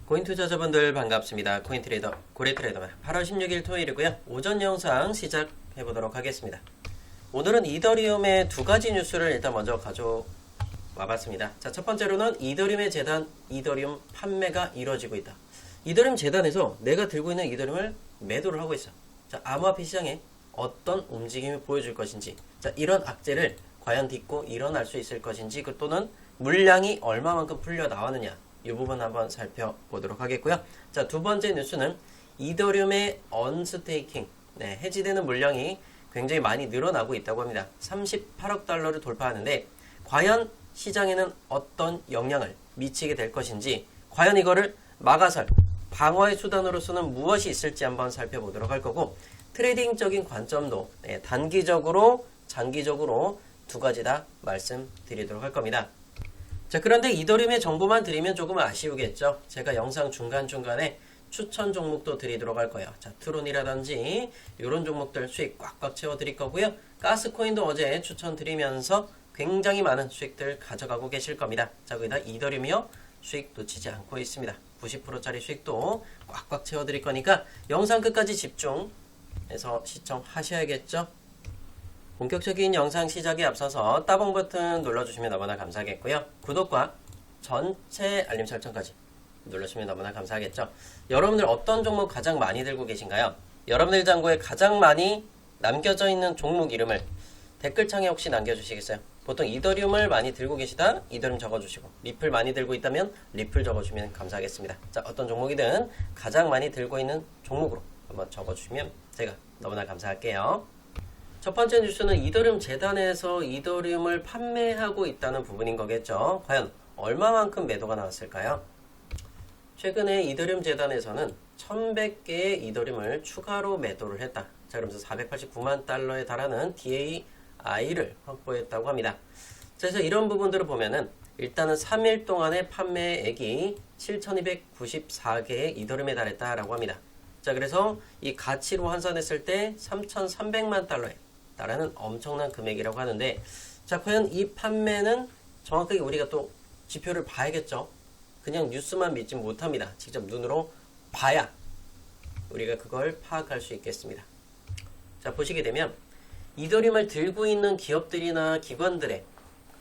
코인 투자자분들 반갑습니다. 코인트레이더 고래트레이더만 8월 16일 토요일이고요. 오전 영상 시작해 보도록 하겠습니다. 오늘은 이더리움의 두 가지 뉴스를 일단 먼저 가져와 봤습니다. 자, 첫 번째로는 이더리움의 재단 이더리움 판매가 이루어지고 있다. 이더리움 재단에서 내가 들고 있는 이더리움을 매도를 하고 있어. 자, 암호화폐 시장에 어떤 움직임을 보여줄 것인지, 자, 이런 악재를 과연 딛고 일어날 수 있을 것인지, 또는 물량이 얼마만큼 풀려 나왔느냐, 이 부분 한번 살펴보도록 하겠고요. 자, 두 번째 뉴스는 이더리움의 언스테이킹, 해지되는 물량이 굉장히 많이 늘어나고 있다고 합니다. 38억 달러를 돌파하는데 과연 시장에는 어떤 영향을 미치게 될 것인지, 과연 이거를 막아설 방어의 수단으로서는 무엇이 있을지 한번 살펴보도록 할 거고, 트레이딩적인 관점도 단기적으로 장기적으로 두 가지 다 말씀드리도록 할 겁니다. 자, 그런데 이더리움의 정보만 드리면 조금 아쉬우겠죠. 제가 영상 중간중간에 추천 종목도 드리도록 할 거예요. 자, 트론이라든지 이런 종목들 수익 꽉꽉 채워 드릴 거고요. 가스코인도 어제 추천드리면서 굉장히 많은 수익들 가져가고 계실 겁니다. 자, 거기다 이더리움이요, 수익 놓치지 않고 있습니다. 90%짜리 수익도 꽉꽉 채워 드릴 거니까 영상 끝까지 집중해서 시청하셔야겠죠. 본격적인 영상 시작에 앞서서 따봉 버튼 눌러주시면 너무나 감사하겠고요. 구독과 전체 알림 설정까지 눌러주시면 너무나 감사하겠죠. 여러분들 어떤 종목 가장 많이 들고 계신가요? 여러분들 잔고에 가장 많이 남겨져 있는 종목 이름을 댓글창에 혹시 남겨주시겠어요? 보통 이더리움을 많이 들고 계시다 이더리움 적어주시고, 리플 많이 들고 있다면 리플 적어주시면 감사하겠습니다. 자, 어떤 종목이든 가장 많이 들고 있는 종목으로 한번 적어주시면 제가 너무나 감사할게요. 첫 번째 뉴스는 이더리움 재단에서 이더리움을 판매하고 있다는 부분인 거겠죠. 과연 얼마만큼 매도가 나왔을까요? 최근에 이더리움 재단에서는 1100개의 이더리움을 추가로 매도를 했다. 자, 그러면서 489만 달러에 달하는 DAI를 확보했다고 합니다. 자, 그래서 이런 부분들을 보면은 일단은 3일 동안의 판매액이 7294개의 이더리움에 달했다라고 합니다. 자, 그래서 이 가치로 환산했을 때 3300만 달러에 달하는 엄청난 금액이라고 하는데, 자, 과연 이 판매는 정확하게 우리가 또 지표를 봐야겠죠. 그냥 뉴스만 믿지 못합니다. 직접 눈으로 봐야 우리가 그걸 파악할 수 있겠습니다. 자, 보시게 되면 이더리움을 들고 있는 기업들이나 기관들의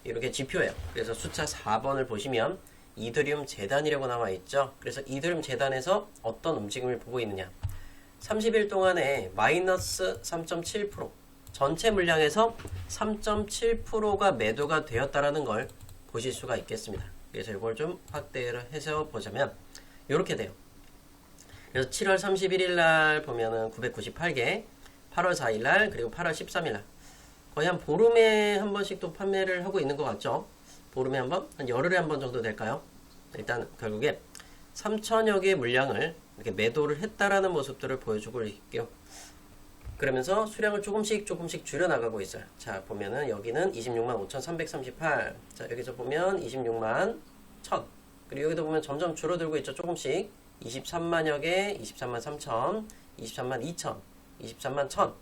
이렇게 지표예요. 그래서 숫자 4번을 보시면 이더리움 재단이라고 나와 있죠. 그래서 이더리움 재단에서 어떤 움직임을 보고 있느냐, 30일 동안에 마이너스 3.7%, 전체 물량에서 3.7%가 매도가 되었다라는 걸 보실 수가 있겠습니다. 그래서 이걸 좀 확대를 해서 보자면 이렇게 돼요. 그래서 7월 31일 날 보면은 998개, 8월 4일 날, 그리고 8월 13일 날 거의 한 보름에 한 번씩 또 판매를 하고 있는 것 같죠. 보름에 한 번, 한 열흘에 한 번 정도 될까요? 일단 결국에 3천여 개의 물량을 이렇게 매도를 했다라는 모습들을 보여주고 있고요. 그러면서 수량을 조금씩 줄여나가고 있어요. 자, 보면은 여기는 26만 5,338. 자, 여기서 보면 26만 1,000. 그리고 여기도 보면 점점 줄어들고 있죠. 조금씩. 23만여 개, 23만 3천, 23만 2천, 23만 1,000.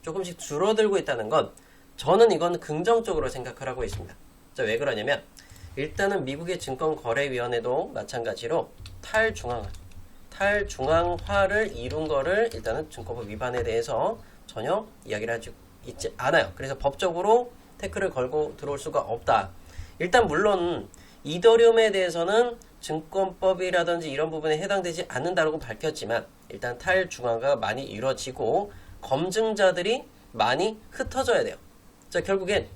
조금씩 줄어들고 있다는 건 저는 이건 긍정적으로 생각을 하고 있습니다. 자, 왜 그러냐면 일단은 미국의 증권거래위원회도 마찬가지로 탈중앙화를 이룬 거를 일단은 증권법 위반에 대해서 전혀 이야기를 하지 있지 않아요. 그래서 법적으로 태클을 걸고 들어올 수가 없다. 일단 물론 이더리움에 대해서는 증권법이라든지 이런 부분에 해당되지 않는다고 밝혔지만 일단 탈중앙화가 많이 이루어지고 검증자들이 많이 흩어져야 돼요. 자, 결국엔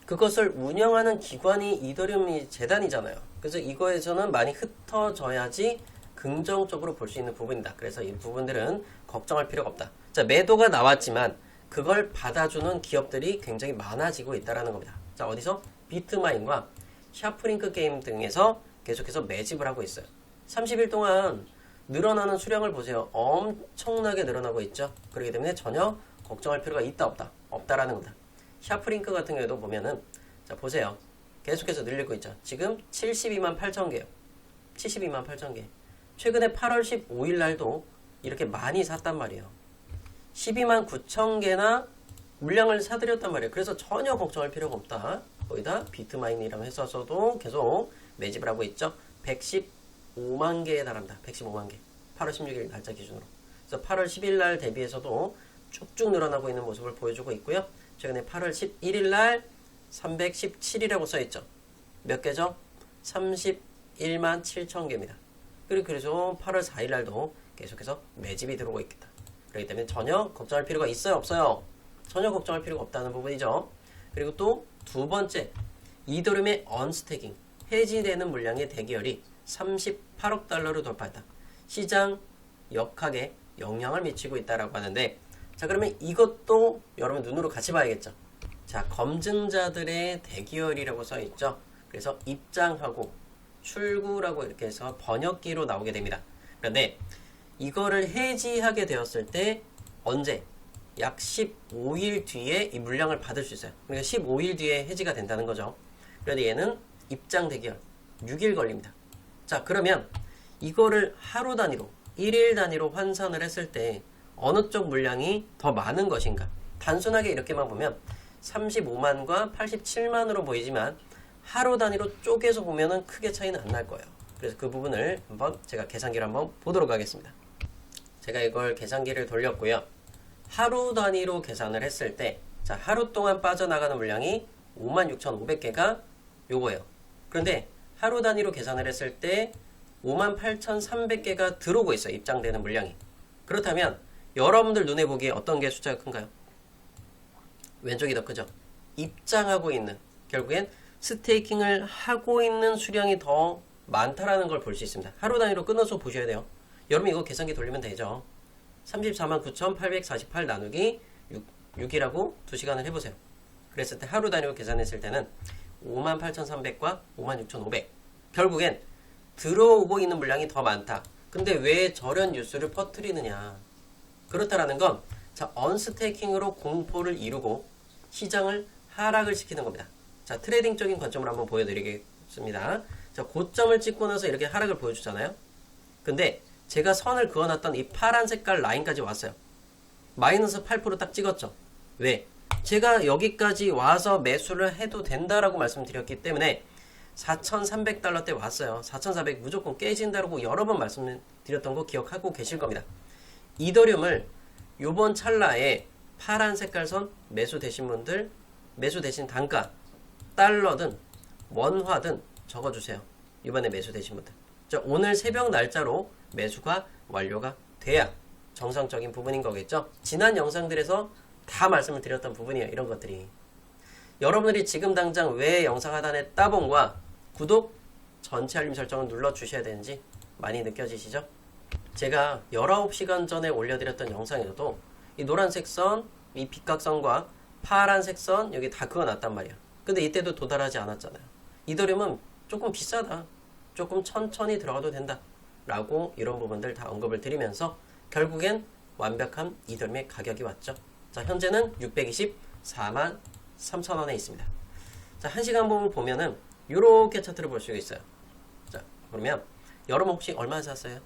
그것을 운영하는 기관이 이더리움 재단이잖아요. 그래서 이거에서는 많이 흩어져야지 긍정적으로 볼 수 있는 부분이다. 그래서 이 부분들은 걱정할 필요가 없다. 자, 매도가 나왔지만 그걸 받아주는 기업들이 굉장히 많아지고 있다는 겁니다. 자, 어디서? 비트마인과 샤프링크 게임 등에서 계속해서 매집을 하고 있어요. 30일 동안 늘어나는 수량을 보세요. 엄청나게 늘어나고 있죠. 그렇기 때문에 전혀 걱정할 필요가 있다 없다? 없다라는 겁니다. 샤프링크 같은 경우에도 보면은, 자, 보세요. 계속해서 늘리고 있죠. 지금 72만 8천 개요. 72만 8천 개. 최근에 8월 15일 날도 이렇게 많이 샀단 말이에요. 12만 9천 개나 물량을 사들였단 말이에요. 그래서 전혀 걱정할 필요가 없다. 거기다 비트마인이랑 했어서도 계속 매집을 하고 있죠. 115만 개에 달합니다. 115만 개. 8월 16일 날짜 기준으로. 그래서 8월 10일 날 대비해서도 쭉쭉 늘어나고 있는 모습을 보여주고 있고요. 최근에 8월 11일 날 317이라고 써있죠. 몇 개죠? 31만 7천 개입니다. 그리고 그래서 8월 4일 날도 계속해서 매집이 들어오고 있겠다. 그렇기 때문에 전혀 걱정할 필요가 있어요? 없어요? 전혀 걱정할 필요가 없다는 부분이죠. 그리고 또 두 번째, 이더리움의 언스태깅, 해지되는 물량의 대기열이 38억 달러를 돌파했다. 시장 역학에 영향을 미치고 있다라고 하는데, 자, 그러면 이것도 여러분 눈으로 같이 봐야겠죠. 자, 검증자들의 대기열이라고 써있죠. 그래서 입장하고 출구라고 이렇게 해서 번역기로 나오게 됩니다. 그런데 이거를 해지하게 되었을 때 언제? 약 15일 뒤에 이 물량을 받을 수 있어요. 그러니까 15일 뒤에 해지가 된다는 거죠. 그런데 얘는 입장 대기열 6일 걸립니다. 자, 그러면 이거를 하루 단위로 1일 단위로 환산을 했을 때 어느 쪽 물량이 더 많은 것인가? 단순하게 이렇게만 보면 35만과 87만으로 보이지만 하루 단위로 쪼개서 보면은 크게 차이는 안 날 거예요. 그래서 그 부분을 한번 제가 계산기를 한번 보도록 하겠습니다. 제가 이걸 계산기를 돌렸고요. 하루 단위로 계산을 했을 때, 자, 하루 동안 빠져나가는 물량이 56,500개가 요거예요. 그런데 하루 단위로 계산을 했을 때 58,300개가 들어오고 있어요. 입장되는 물량이. 그렇다면 여러분들 눈에 보기에 어떤 게 숫자가 큰가요? 왼쪽이 더 크죠? 입장하고 있는, 결국엔 스테이킹을 하고 있는 수량이 더 많다라는 걸 볼 수 있습니다. 하루 단위로 끊어서 보셔야 돼요. 여러분 이거 계산기 돌리면 되죠. 349,848 나누기 6이라고 2시간을 해보세요. 그랬을 때 하루 단위로 계산했을 때는 58,300과 56,500. 결국엔 들어오고 있는 물량이 더 많다. 근데 왜 저런 뉴스를 퍼뜨리느냐. 그렇다라는 건, 자, 언스테이킹으로 공포를 이루고 시장을 하락을 시키는 겁니다. 자, 트레이딩적인 관점으로 한번 보여드리겠습니다. 자, 고점을 찍고 나서 이렇게 하락을 보여주잖아요. 근데 제가 선을 그어놨던 이 파란 색깔 라인까지 왔어요. 마이너스 8% 딱 찍었죠. 왜? 제가 여기까지 와서 매수를 해도 된다라고 말씀드렸기 때문에 4,300달러대 왔어요. 4,400 무조건 깨진다라고 여러 번 말씀드렸던 거 기억하고 계실 겁니다. 이더리움을 요번 찰나에 파란 색깔 선 매수 되신 분들, 매수 되신 단가, 달러든 원화든 적어주세요. 이번에 매수 되신 분들. 자, 오늘 새벽 날짜로 매수가 완료가 돼야 정상적인 부분인 거겠죠. 지난 영상들에서 다 말씀을 드렸던 부분이에요. 이런 것들이. 여러분들이 지금 당장 왜 영상 하단에 따봉과 구독, 전체 알림 설정을 눌러주셔야 되는지 많이 느껴지시죠? 제가 19시간 전에 올려드렸던 영상에서도 이 노란색 선, 이 빗각선과 파란색 선 여기 다 그어놨단 말이에요. 근데 이때도 도달하지 않았잖아요. 이더리움은 조금 비싸다. 조금 천천히 들어가도 된다. 라고 이런 부분들 다 언급을 드리면서 결국엔 완벽한 이더리움의 가격이 왔죠. 자, 현재는 624만 3천원에 있습니다. 자, 1시간 부분 보면은 이렇게 차트를 볼 수 있어요. 자, 그러면 여러분 혹시 얼마 샀어요?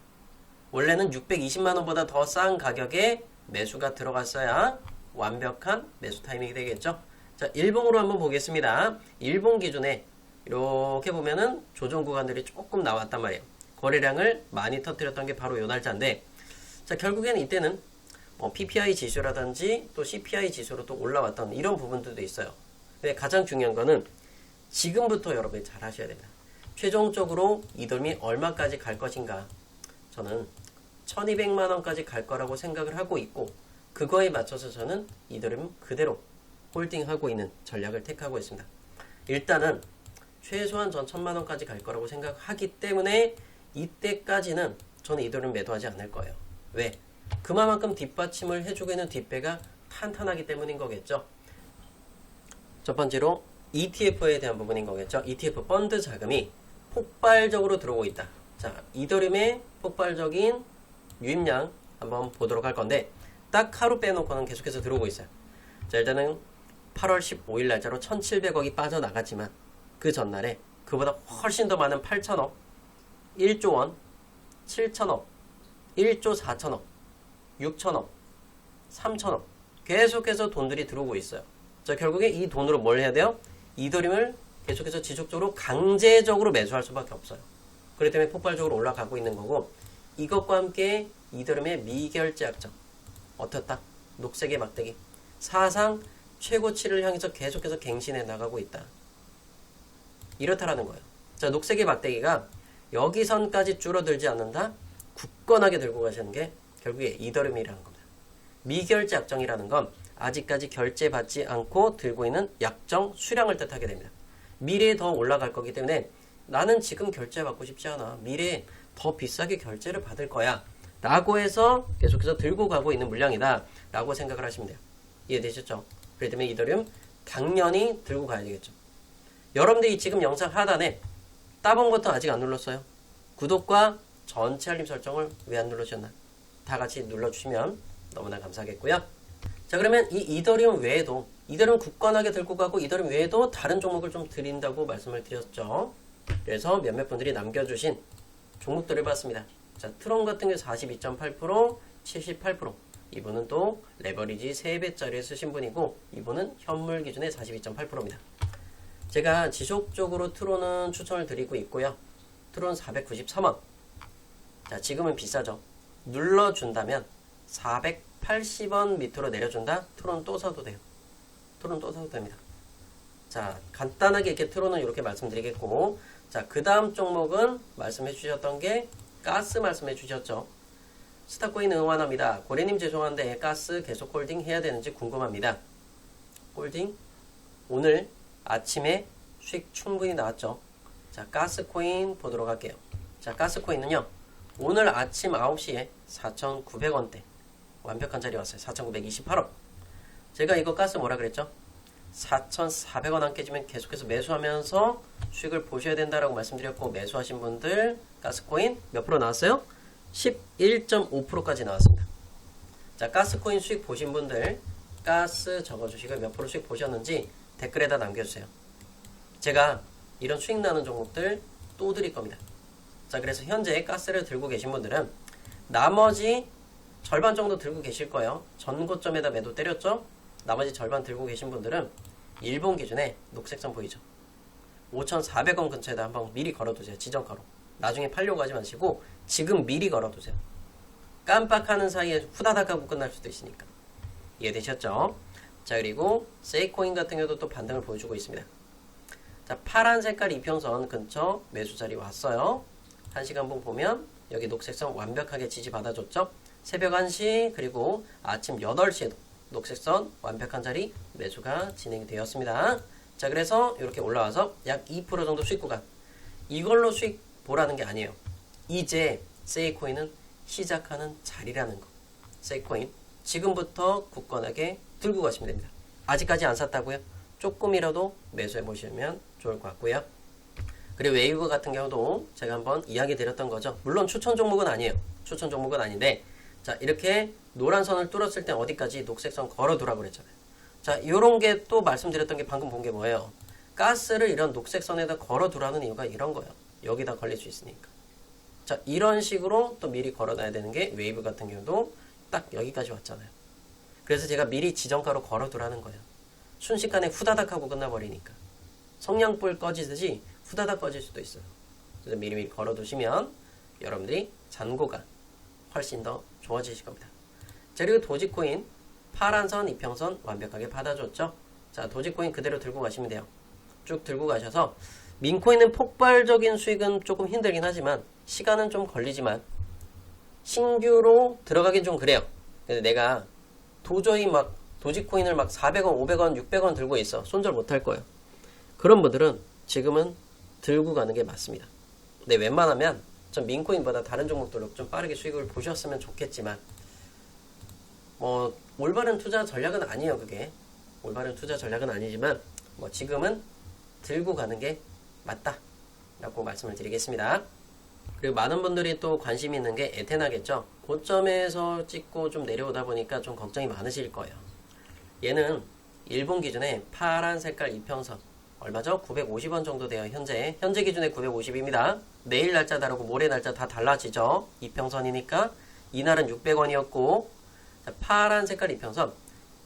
원래는 620만원보다 더 싼 가격에 매수가 들어갔어야 완벽한 매수 타이밍이 되겠죠. 자, 일봉으로 한번 보겠습니다. 일봉 기준에 이렇게 보면은 조정 구간들이 조금 나왔단 말이에요. 거래량을 많이 터뜨렸던 게 바로 이 날짜인데, 자, 결국에는 이때는 PPI 지수라든지 또 CPI 지수로 또 올라왔던 이런 부분들도 있어요. 근데 가장 중요한 거는 지금부터 여러분이 잘 하셔야 됩니다. 최종적으로 이더리움이 얼마까지 갈 것인가. 저는 1200만원까지 갈 거라고 생각을 하고 있고, 그거에 맞춰서 저는 이더리움 그대로 홀딩하고 있는 전략을 택하고 있습니다. 일단은 최소한 전 1000만원까지 갈 거라고 생각하기 때문에 이때까지는 저는 이더리움 매도하지 않을 거예요. 왜? 그만큼 뒷받침을 해주고 있는 뒷배가 탄탄하기 때문인 거겠죠. 첫 번째로 ETF에 대한 부분인 거겠죠. ETF 펀드 자금이 폭발적으로 들어오고 있다. 자, 이더리움의 폭발적인 유입량 한번 보도록 할 건데, 딱 하루 빼놓고는 계속해서 들어오고 있어요. 자, 일단은 8월 15일 날짜로 1700억이 빠져나갔지만 그 전날에 그보다 훨씬 더 많은 8천억, 1조 원, 7천억, 1조 4천억, 6천억, 3천억 계속해서 돈들이 들어오고 있어요. 자, 결국에 이 돈으로 뭘 해야 돼요? 이더리움을 계속해서 지속적으로 강제적으로 매수할 수밖에 없어요. 그렇기 때문에 폭발적으로 올라가고 있는 거고, 이것과 함께 이더리움의 미결제 약정 어떻다? 녹색의 막대기 사상 최고치를 향해서 계속해서 갱신해 나가고 있다. 이렇다라는 거예요. 자, 녹색의 막대기가 여기선까지 줄어들지 않는다. 굳건하게 들고 가시는 게 결국에 이더리움이라는 겁니다. 미결제 약정이라는 건 아직까지 결제받지 않고 들고 있는 약정 수량을 뜻하게 됩니다. 미래에 더 올라갈 거기 때문에 나는 지금 결제받고 싶지 않아. 미래에 더 비싸게 결제를 받을 거야. 라고 해서 계속해서 들고 가고 있는 물량이다. 라고 생각을 하시면 돼요. 이해되셨죠? 그렇기 때문에 이더리움 당연히 들고 가야 되겠죠. 여러분들이 지금 영상 하단에 따봉 버튼 아직 안 눌렀어요? 구독과 전체 알림 설정을 왜 안 누르셨나? 다 같이 눌러주시면 너무나 감사하겠고요. 자, 그러면 이 이더리움 외에도 이더리움 굳건하게 들고 가고 이더리움 외에도 다른 종목을 좀 드린다고 말씀을 드렸죠. 그래서 몇몇 분들이 남겨주신 종목들을 봤습니다. 자, 트론 같은 경우 42.8%, 78%. 이분은 또 레버리지 3배짜리를 쓰신 분이고, 이분은 현물 기준의 42.8%입니다. 제가 지속적으로 트론은 추천을 드리고 있고요. 트론 493원. 자, 지금은 비싸죠. 눌러준다면 480원 밑으로 내려준다? 트론 또 사도 돼요. 트론 또 사도 됩니다. 자, 간단하게 이렇게 트론은 이렇게 말씀드리겠고, 자, 그 다음 종목은 말씀해 주셨던 게 가스 말씀해 주셨죠. 스타코인 응원합니다. 고래님 죄송한데 가스 계속 홀딩 해야 되는지 궁금합니다. 홀딩? 오늘 아침에 수익 충분히 나왔죠. 자, 가스코인 보도록 할게요. 자, 가스코인은요, 오늘 아침 9시에 4,900원대 완벽한 자리 왔어요. 4,928원. 제가 이거 가스 뭐라 그랬죠? 4,400원 안 깨지면 계속해서 매수하면서 수익을 보셔야 된다라고 말씀드렸고, 매수하신 분들 가스코인 몇 프로 나왔어요? 11.5%까지 나왔습니다. 자, 가스코인 수익 보신 분들 가스 적어주시고 몇 프로 수익 보셨는지 댓글에다 남겨주세요. 제가 이런 수익 나는 종목들 또 드릴 겁니다. 자, 그래서 현재 가스를 들고 계신 분들은 나머지 절반 정도 들고 계실 거예요. 전고점에다 매도 때렸죠? 나머지 절반 들고 계신 분들은 일본 기준에 녹색선 보이죠? 5,400원 근처에다 한번 미리 걸어두세요. 지정가로. 나중에 팔려고 하지 마시고 지금 미리 걸어두세요. 깜빡하는 사이에 후다닥 하고 끝날 수도 있으니까. 이해되셨죠? 자, 그리고 세이코인 같은 경우도 또 반등을 보여주고 있습니다. 자, 파란 색깔 이평선 근처 매수 자리 왔어요. 1시간분 보면 여기 녹색선 완벽하게 지지받아줬죠? 새벽 1시 그리고 아침 8시에도 녹색선 완벽한 자리 매수가 진행이 되었습니다. 자, 그래서 이렇게 올라와서 약 2% 정도 수익 구간. 이걸로 수익 보라는 게 아니에요. 이제 세이코인은 시작하는 자리라는 거. 세이코인 지금부터 굳건하게 들고 가시면 됩니다. 아직까지 안 샀다고요? 조금이라도 매수해 보시면 좋을 것 같고요. 그리고 웨이브 같은 경우도 제가 한번 이야기 드렸던 거죠. 물론 추천 종목은 아니에요. 추천 종목은 아닌데, 자, 이렇게 노란 선을 뚫었을 때 어디까지 녹색선 걸어두라고 그랬잖아요. 자, 요런 게 또 말씀드렸던 게 방금 본 게 뭐예요? 가스를 이런 녹색선에다 걸어두라는 이유가 이런 거예요. 여기다 걸릴 수 있으니까. 자, 이런 식으로 또 미리 걸어놔야 되는 게 웨이브 같은 경우도 딱 여기까지 왔잖아요. 그래서 제가 미리 지정가로 걸어두라는 거예요. 순식간에 후다닥 하고 끝나버리니까. 성냥불 꺼지듯이 후다닥 꺼질 수도 있어요. 그래서 미리미리 걸어두시면 여러분들이 잔고가 훨씬 더 좋아지실 겁니다. 자, 그리고 도지코인 파란선, 이평선 완벽하게 받아줬죠. 자, 도지코인 그대로 들고 가시면 돼요. 쭉 들고 가셔서 민코인은 폭발적인 수익은 조금 힘들긴 하지만 시간은 좀 걸리지만 신규로 들어가긴 좀 그래요. 근데 내가 도저히 막 도지코인을 막 400원, 500원, 600원 들고 있어. 손절 못할 거예요. 그런 분들은 지금은 들고 가는 게 맞습니다. 근데 웬만하면 좀 민코인보다 다른 종목들로 좀 빠르게 수익을 보셨으면 좋겠지만 뭐 올바른 투자 전략은 아니에요. 그게 올바른 투자 전략은 아니지만 뭐 지금은 들고 가는 게 맞다 라고 말씀을 드리겠습니다. 그리고 많은 분들이 또 관심 있는 게 에테나겠죠. 고점에서 찍고 좀 내려오다 보니까 좀 걱정이 많으실 거예요. 얘는 일본 기준에 파란 색깔 이평선 얼마죠? 950원 정도 돼요. 현재 기준에 950입니다. 내일 날짜 다르고 모레 날짜 다 달라지죠. 이평선이니까 이날은 600원이었고 파란 색깔 이평선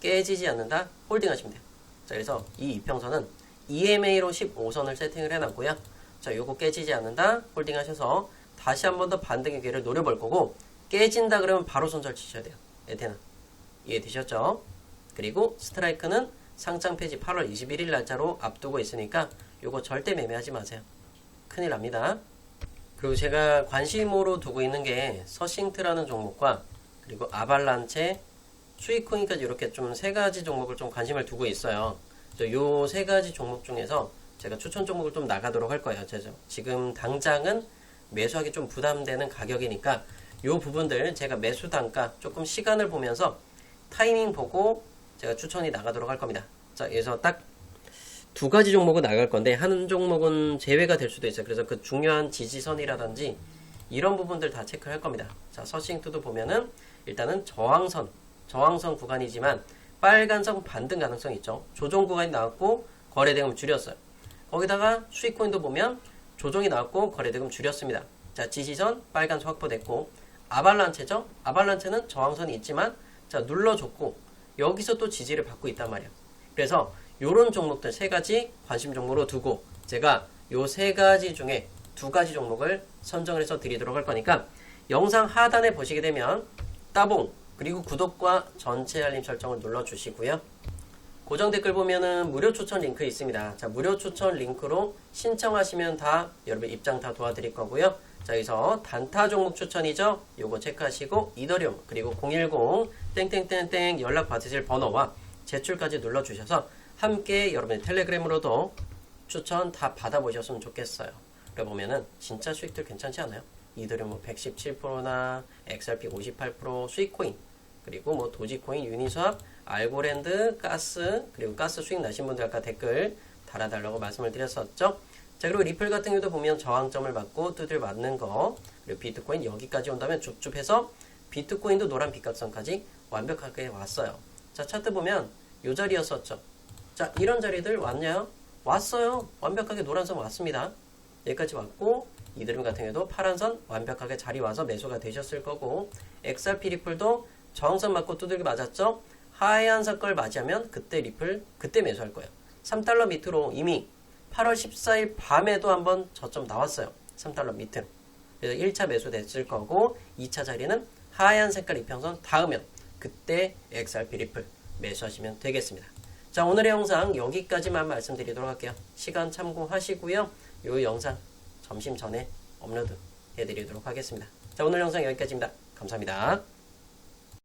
깨지지 않는다. 홀딩 하시면 돼요. 자, 그래서 이 이평선은 EMA로 15선을 세팅을 해놨고요. 자, 요거 깨지지 않는다. 홀딩 하셔서 다시 한 번 더 반등의 기회를 노려볼 거고, 깨진다 그러면 바로 손절 치셔야 돼요. 에테나. 이해되셨죠? 그리고 스트라이크는 상장 폐지 8월 21일 날짜로 앞두고 있으니까 요거 절대 매매하지 마세요. 큰일 납니다. 그리고 제가 관심으로 두고 있는 게 서싱트라는 종목과 그리고 아발란체, 수익코인까지 이렇게 좀 세 가지 종목을 좀 관심을 두고 있어요. 요 세 가지 종목 중에서 제가 추천 종목을 좀 나가도록 할 거예요. 지금 당장은 매수하기 좀 부담되는 가격이니까 요 부분들 제가 매수 단가 조금 시간을 보면서 타이밍 보고 제가 추천이 나가도록 할 겁니다. 자, 그래서 딱 두 가지 종목은 나갈 건데 한 종목은 제외가 될 수도 있어요. 그래서 그 중요한 지지선이라든지 이런 부분들 다 체크할 겁니다. 자, 서싱투도 보면은 일단은 저항선 구간이지만 빨간선 반등 가능성이 있죠. 조정 구간이 나왔고 거래대금 줄였어요. 거기다가 수익코인도 보면 조정이 나왔고 거래대금 줄였습니다. 자, 지지선 빨간선 확보됐고, 아발란체죠. 아발란체는 저항선이 있지만 자, 눌러줬고 여기서 또 지지를 받고 있단 말이에요. 그래서 요런 종목들 세 가지 관심 종목으로 두고 제가 요 세 가지 중에 두 가지 종목을 선정을 해서 드리도록 할 거니까 영상 하단에 보시게 되면 따봉 그리고 구독과 전체 알림 설정을 눌러주시고요. 고정 댓글 보면은 무료 추천 링크 있습니다. 자, 무료 추천 링크로 신청하시면 다 여러분 입장 다 도와드릴 거고요. 자, 여기서 단타 종목 추천이죠. 요거 체크하시고 이더리움 그리고 010 땡땡땡땡 연락 받으실 번호와 제출까지 눌러주셔서 함께 여러분의 텔레그램으로도 추천 다 받아보셨으면 좋겠어요. 그래 보면은 진짜 수익들 괜찮지 않아요? 이더리움 뭐 117%나 XRP 58%, 수익코인 그리고 뭐 도지코인, 유니스왑, 알고랜드, 가스 그리고 가스 수익 나신 분들 아까 댓글 달아달라고 말씀을 드렸었죠. 자, 그리고 리플 같은 경우도 보면 저항점을 맞고 두들 맞는 거, 그리고 비트코인 여기까지 온다면 줍줍해서 비트코인도 노란 빗각선까지 완벽하게 왔어요. 자, 차트 보면 요 자리였었죠. 자, 이런 자리들 왔냐요? 왔어요. 완벽하게 노란선 왔습니다. 여기까지 왔고, 이더리움 같은 경우도 파란선 완벽하게 자리 와서 매수가 되셨을 거고, XRP 리플도 저항선 맞고 두들기 맞았죠? 하얀 색깔 맞이하면 그때 리플, 그때 매수할 거예요. 3달러 밑으로 이미 8월 14일 밤에도 한번 저점 나왔어요. 3달러 밑으로. 그래서 1차 매수 됐을 거고 2차 자리는 하얀 색깔 이평선 닿으면 그때 XRP 리플 매수하시면 되겠습니다. 자, 오늘의 영상 여기까지만 말씀드리도록 할게요. 시간 참고하시고요. 이 영상 점심 전에 업로드 해드리도록 하겠습니다. 자, 오늘 영상 여기까지입니다. 감사합니다.